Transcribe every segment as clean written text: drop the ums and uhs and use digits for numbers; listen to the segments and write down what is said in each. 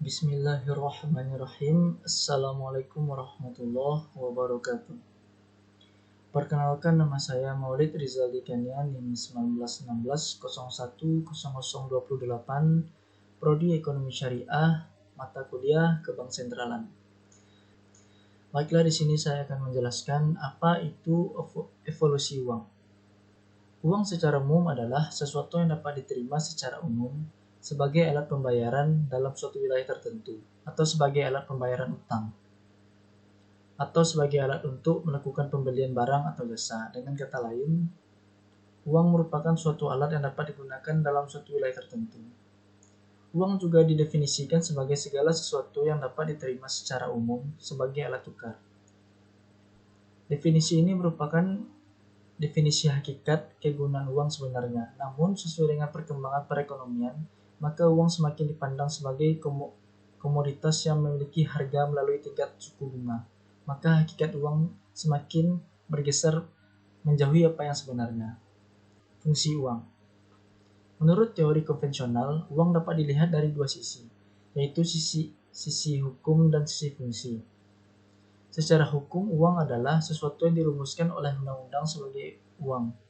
Bismillahirrahmanirrahim. Assalamualaikum warahmatullahi wabarakatuh. Perkenalkan, nama saya Maulid Rizaldi Kania, NIM 1916010028, Prodi Ekonomi Syariah, mata kuliah Kebank Sentralan. Baiklah, di sini saya akan menjelaskan apa itu evolusi uang. Uang secara umum adalah sesuatu yang dapat diterima secara umum sebagai alat pembayaran dalam suatu wilayah tertentu, atau sebagai alat pembayaran utang, atau sebagai alat untuk melakukan pembelian barang atau jasa. Dengan kata lain, uang merupakan suatu alat yang dapat digunakan dalam suatu wilayah tertentu. Uang juga didefinisikan sebagai segala sesuatu yang dapat diterima secara umum sebagai alat tukar. Definisi ini merupakan definisi hakikat kegunaan uang sebenarnya. Namun, sesuai dengan perkembangan perekonomian, maka uang semakin dipandang sebagai komoditas yang memiliki harga melalui tingkat suku bunga. Maka hakikat uang semakin bergeser menjauhi apa yang sebenarnya. Fungsi uang. Menurut teori konvensional, uang dapat dilihat dari dua sisi, yaitu sisi hukum dan sisi fungsi. Secara hukum, uang adalah sesuatu yang dirumuskan oleh undang-undang sebagai uang.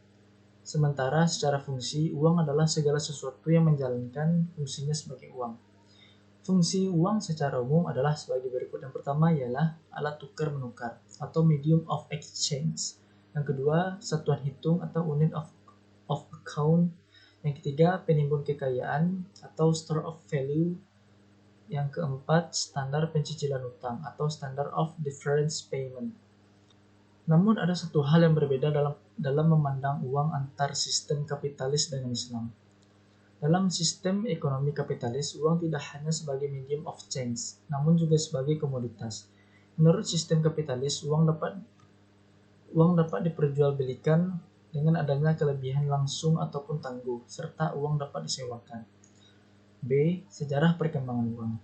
Sementara secara fungsi, uang adalah segala sesuatu yang menjalankan fungsinya sebagai uang. Fungsi uang secara umum adalah sebagai berikut. Yang pertama ialah alat tukar menukar atau medium of exchange. Yang kedua, satuan hitung atau unit of account. Yang ketiga, penimbun kekayaan atau store of value. Yang keempat, standar pencicilan utang atau standard of difference payment. Namun ada satu hal yang berbeda dalam memandang uang antar sistem kapitalis dengan Islam. Dalam sistem ekonomi kapitalis, uang tidak hanya sebagai medium of change, namun juga sebagai komoditas. Menurut sistem kapitalis, uang dapat diperjualbelikan dengan adanya kelebihan langsung ataupun tangguh, serta uang dapat disewakan. B. Sejarah perkembangan uang.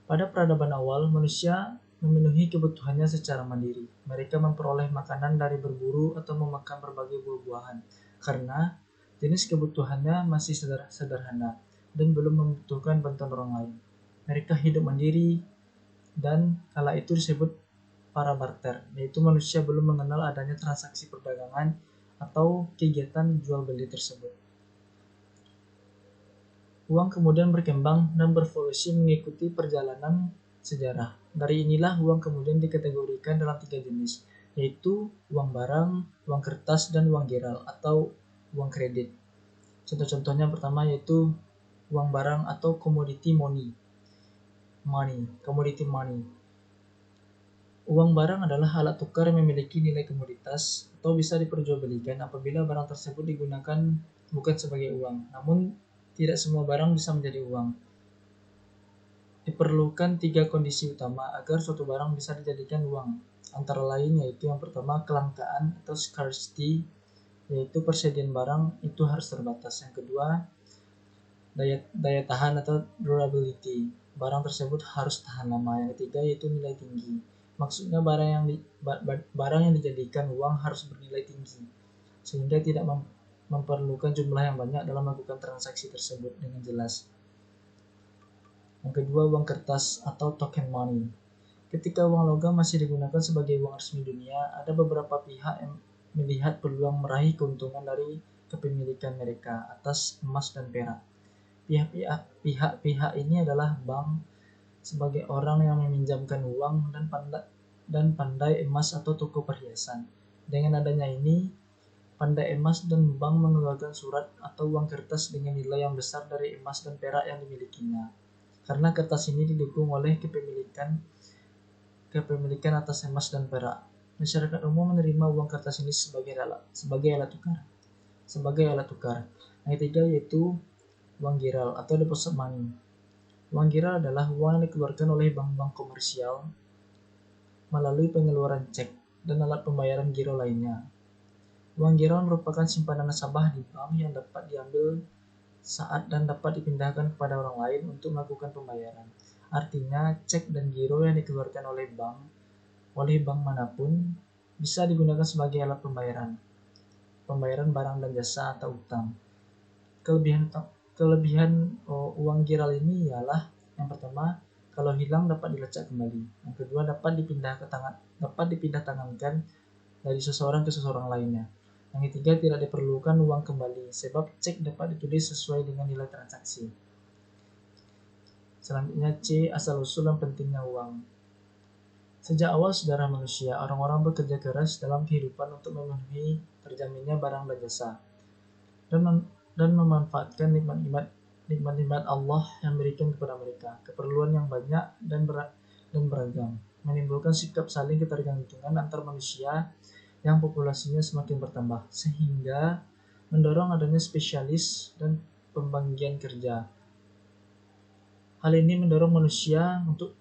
Pada peradaban awal, manusia memenuhi kebutuhannya secara mandiri. Mereka memperoleh makanan dari berburu atau memakan berbagai buah-buahan, karena jenis kebutuhannya masih sederhana dan belum membutuhkan bantuan orang lain. Mereka hidup mandiri dan kala itu disebut para barter, yaitu manusia belum mengenal adanya transaksi perdagangan atau kegiatan jual beli tersebut. Uang kemudian berkembang dan berevolusi mengikuti perjalanan sejarah. Dari inilah uang kemudian dikategorikan dalam 3 jenis, yaitu uang barang, uang kertas, dan uang giral atau uang kredit. Contoh-contohnya pertama yaitu uang barang atau commodity money. Commodity money. Uang barang adalah alat tukar yang memiliki nilai komoditas atau bisa diperjualbelikan apabila barang tersebut digunakan bukan sebagai uang. Namun tidak semua barang bisa menjadi uang. Diperlukan 3 kondisi utama agar suatu barang bisa dijadikan uang. Antara lain yaitu yang pertama kelangkaan atau scarcity, yaitu persediaan barang itu harus terbatas. Yang kedua, daya tahan atau durability, barang tersebut harus tahan lama. Yang ketiga yaitu nilai tinggi. Maksudnya barang yang dijadikan uang harus bernilai tinggi sehingga tidak memerlukan jumlah yang banyak dalam melakukan transaksi tersebut dengan jelas. Yang kedua, uang kertas atau token money. Ketika uang logam masih digunakan sebagai uang resmi dunia, ada beberapa pihak yang melihat peluang meraih keuntungan dari kepemilikan mereka atas emas dan perak. Pihak-pihak ini adalah bank sebagai orang yang meminjamkan uang dan pandai emas atau toko perhiasan. Dengan adanya ini, pandai emas dan bank mengeluarkan surat atau uang kertas dengan nilai yang besar dari emas dan perak yang dimilikinya. Karena kertas ini didukung oleh kepemilikan atas emas dan perak, masyarakat umum menerima uang kertas ini sebagai alat tukar. Yang ketiga yaitu uang giral atau deposit money. Uang giral adalah uang yang dikeluarkan oleh bank-bank komersial melalui pengeluaran cek dan alat pembayaran giro lainnya. Uang giral merupakan simpanan nasabah di bank yang dapat diambil saat dan dapat dipindahkan kepada orang lain untuk melakukan pembayaran. Artinya, cek dan giro yang dikeluarkan oleh bank manapun bisa digunakan sebagai alat pembayaran barang dan jasa atau utang. Kelebihan uang giral ini ialah yang pertama, Kalau hilang dapat dilacak kembali. Yang kedua, dapat dipindah tangankan dari seseorang ke seseorang lainnya. Yang ketiga, tidak diperlukan uang kembali, sebab cek dapat ditulis sesuai dengan nilai transaksi. Selanjutnya C. Asal-usul dan pentingnya uang. Sejak awal sejarah manusia, orang-orang bekerja keras dalam kehidupan untuk memenuhi terjaminnya barang dan jasa, dan memanfaatkan nikmat-nikmat Allah yang berikan kepada mereka, keperluan yang banyak dan beragam, menimbulkan sikap saling ketergantungan antar manusia yang populasinya semakin bertambah, sehingga mendorong adanya spesialis dan pembagian kerja. Hal ini mendorong manusia untuk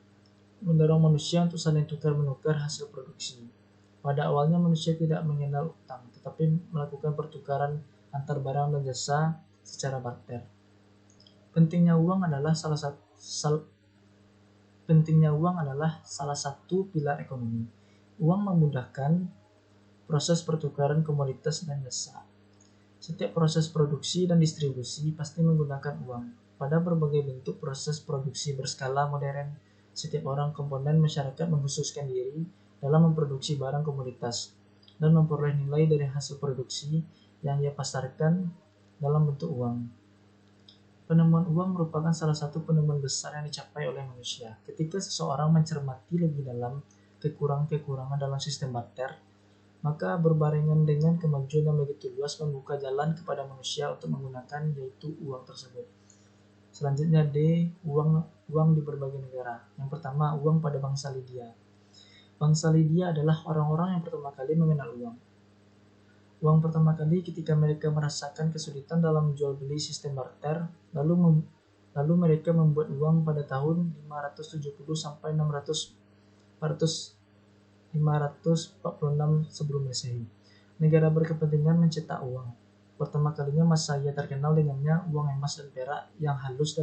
saling tukar-menukar hasil produksi. Pada awalnya manusia tidak mengenal utang, tetapi melakukan pertukaran antar barang dan jasa secara barter. Pentingnya uang adalah salah satu pilar ekonomi. Uang memudahkan proses pertukaran komoditas dan jasa. Setiap proses produksi dan distribusi pasti menggunakan uang. Pada berbagai bentuk proses produksi berskala modern, setiap orang komponen masyarakat mengkhususkan diri dalam memproduksi barang komoditas dan memperoleh nilai dari hasil produksi yang ia pasarkan dalam bentuk uang. Penemuan uang merupakan salah satu penemuan besar yang dicapai oleh manusia. Ketika seseorang mencermati lebih dalam kekurangan-kekurangan dalam sistem barter, maka berbarengan dengan kemajuan yang begitu luas membuka jalan kepada manusia untuk menggunakan yaitu uang tersebut. Selanjutnya D. Uang di berbagai negara. Yang pertama, uang pada bangsa Lydia. Bangsa Lydia adalah orang-orang yang pertama kali mengenal uang. Uang pertama kali ketika mereka merasakan kesulitan dalam jual beli sistem barter, lalu mereka membuat uang pada tahun 570 sampai 546 sebelum Masehi. Negara berkepentingan mencetak uang. Pertama kalinya masa ia terkenal dengannya uang emas dan perak yang halus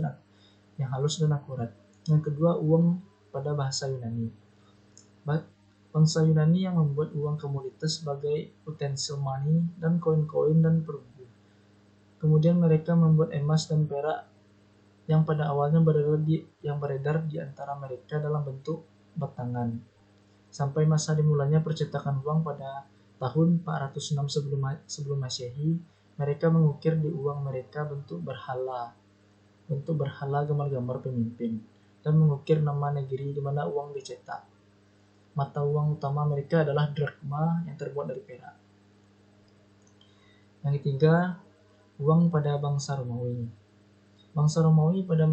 dan akurat. Yang kedua, uang pada bahasa Yunani. Bangsa Yunani yang membuat uang komoditas sebagai utensil money dan koin-koin dan perunggu. Kemudian mereka membuat emas dan perak yang pada awalnya beredar di antara mereka dalam bentuk batangan. Sampai masa dimulainya percetakan uang pada tahun 406 sebelum Masehi, mereka mengukir di uang mereka bentuk berhala gambar-gambar pemimpin, dan mengukir nama negeri di mana uang dicetak. Mata uang utama mereka adalah drachma yang terbuat dari perak. Yang ketiga, uang pada bangsa Romawi. Bangsa Romawi pada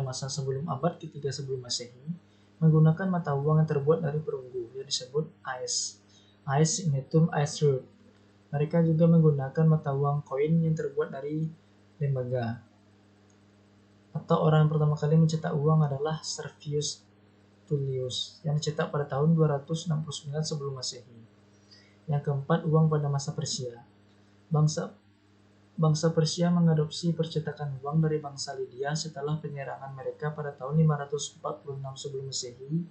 masa sebelum abad ketiga sebelum Masehi menggunakan mata uang yang terbuat dari perunggu yang disebut aes ignetum aesrud. Mereka juga menggunakan mata uang koin yang terbuat dari lembaga. Atau orang yang pertama kali mencetak uang adalah Servius Tullius yang dicetak pada tahun 269 sebelum Masehi. Yang keempat, uang pada masa Persia. Bangsa Persia mengadopsi percetakan uang dari bangsa Lydia setelah penyerangan mereka pada tahun 546 sebelum Masehi.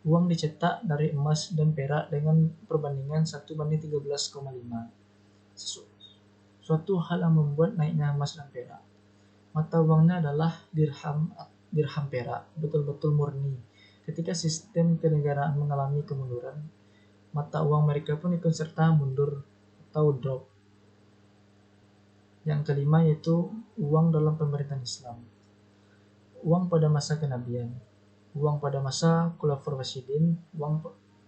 Uang dicetak dari emas dan perak dengan perbandingan 1:13,5. Suatu hal yang membuat naiknya emas dan perak. Mata uangnya adalah dirham perak, betul-betul murni. Ketika sistem kenegaraan mengalami kemunduran, mata uang mereka pun ikut serta mundur atau drop. Yang kelima yaitu uang dalam pemerintahan Islam. Uang pada masa kenabian, uang pada masa Khulafaur Rasyidin,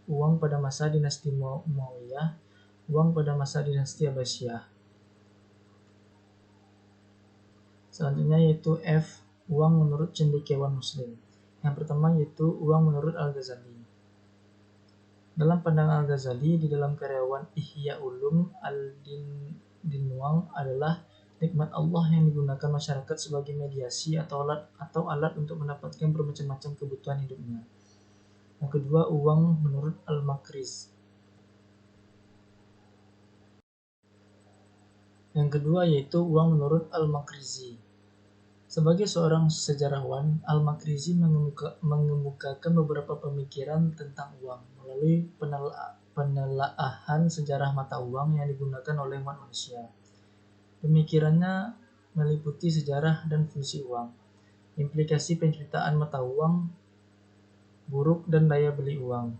uang pada masa dinasti Umayyah, uang pada masa dinasti Abbasiyah. Selanjutnya yaitu F. Uang menurut cendekiawan Muslim. Yang pertama yaitu uang menurut Al-Ghazali. Dalam pandangan Al-Ghazali, di dalam karyawan Ihya Ulum al-Din adalah nikmat Allah yang digunakan masyarakat sebagai mediasi atau alat untuk mendapatkan bermacam-macam kebutuhan hidupnya. Yang kedua, uang menurut Al-Makrizi. Yang kedua yaitu uang menurut Al-Makrizi. Sebagai seorang sejarawan, Al-Makrizi mengemukakan beberapa pemikiran tentang uang melalui penelaahan sejarah mata uang yang digunakan oleh umat manusia. Pemikirannya meliputi sejarah dan fungsi uang, Implikasi penciptaan mata uang buruk dan daya beli uang.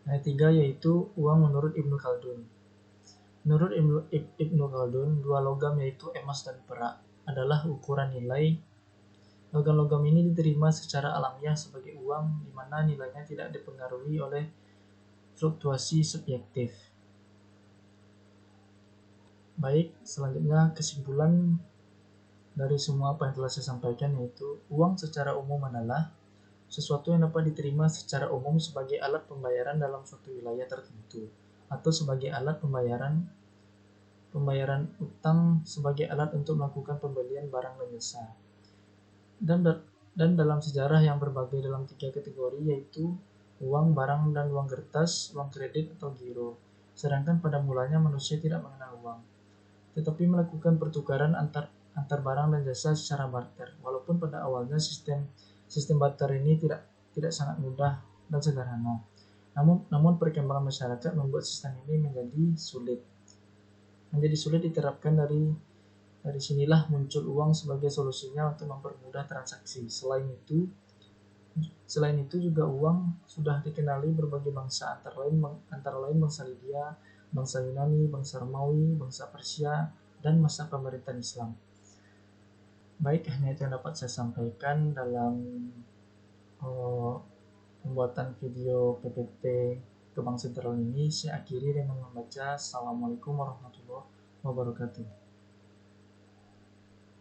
Yang ketiga yaitu uang menurut Ibnu Khaldun. Menurut Ibnu Khaldun, dua logam yaitu emas dan perak adalah ukuran nilai. Logam-logam ini diterima secara alamiah sebagai uang, di mana nilainya tidak dipengaruhi oleh fluktuasi subjektif. Baik, selanjutnya kesimpulan dari semua apa yang telah saya sampaikan yaitu uang secara umum adalah sesuatu yang dapat diterima secara umum sebagai alat pembayaran dalam suatu wilayah tertentu, atau sebagai alat pembayaran utang sebagai alat untuk melakukan pembelian barang dan jasa. Dan dalam sejarah yang berbagi dalam tiga kategori yaitu uang, barang, dan uang kertas, uang kredit atau giro. Sedangkan pada mulanya manusia tidak mengenal uang, tetapi melakukan pertukaran antar barang dan jasa secara barter. Walaupun pada awalnya sistem barter ini tidak sangat mudah dan sederhana. Namun perkembangan masyarakat membuat sistem ini menjadi sulit diterapkan. Dari sinilah muncul uang sebagai solusinya untuk mempermudah transaksi. Selain itu juga uang sudah dikenali berbagai bangsa, antara lain bangsa Lydia, bangsa Yunani, bangsa Romawi, bangsa Persia, dan masa pemerintahan Islam. Baik, hanya itu yang dapat saya sampaikan dalam pembuatan video PPT ke Bank Sentral ini. Saya akhiri dengan membaca Assalamualaikum warahmatullahi wabarakatuh.